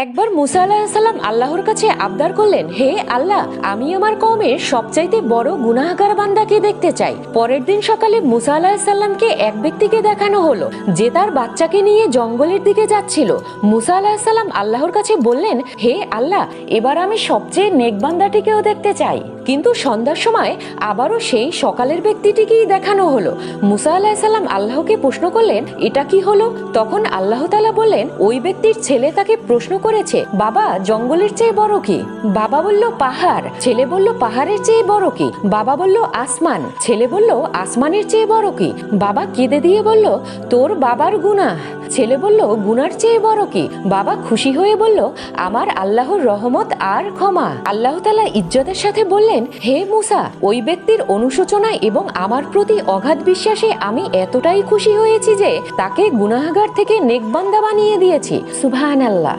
একবার মুসা আলাহিসাল্লাম আল্লাহর কাছে আবদার করলেন, হে আল্লাহ, আমি আমার কওমের সবচাইতে বড় গুনাহগার বান্দাকে দেখতে চাই। পরের দিন সকালে মুসা আলাহিসাল্লামকে এক ব্যক্তিকে দেখানো হলো যে তার বাচ্চাকে নিয়ে জঙ্গলের দিকে যাচ্ছিল। মুসা আলাহিসাল্লাম আল্লাহর কাছে বললেন, হে আল্লাহ, এবার আমি সবচেয়ে নেক বান্দাটিকেও দেখতে চাই। কিন্তু সন্ধ্যার সময় আবারও সেই সকালের ব্যক্তিটিকেই দেখানো হলো। মুসা আলাহিসাল্লাম আল্লাহকে প্রশ্ন করলেন, এটা কি হলো? তখন আল্লাহ তাআলা বললেন, ওই ব্যক্তির ছেলে তাকে প্রশ্ন করেছে, বাবা, জঙ্গলের চেয়ে বড় কি? বাবা বলল, পাহাড়। ছেলে বলল, পাহাড়ের চেয়ে বড় কি? বাবা বলল, আসমান। ছেলে বলল, আসমানের চেয়ে বড় কি? বাবা কেঁদে দিয়ে বলল, তোর বাবার গুনাহ। ছেলে বলল, গুনার চেয়ে বড় কি? বাবা খুশি হয়ে বলল, আমার আল্লাহর রহমত আর ক্ষমা। আল্লাহ তাআলা ইজ্জতের সাথে বললেন, হে মুসা, ওই ব্যক্তির অনুশোচনা এবং আমার প্রতি অগাধ বিশ্বাসে আমি এতটাই খুশি হয়েছি যে তাকে গুনাহগার থেকে নেক বান্দা বানিয়ে দিয়েছি। সুবহানাল্লাহ।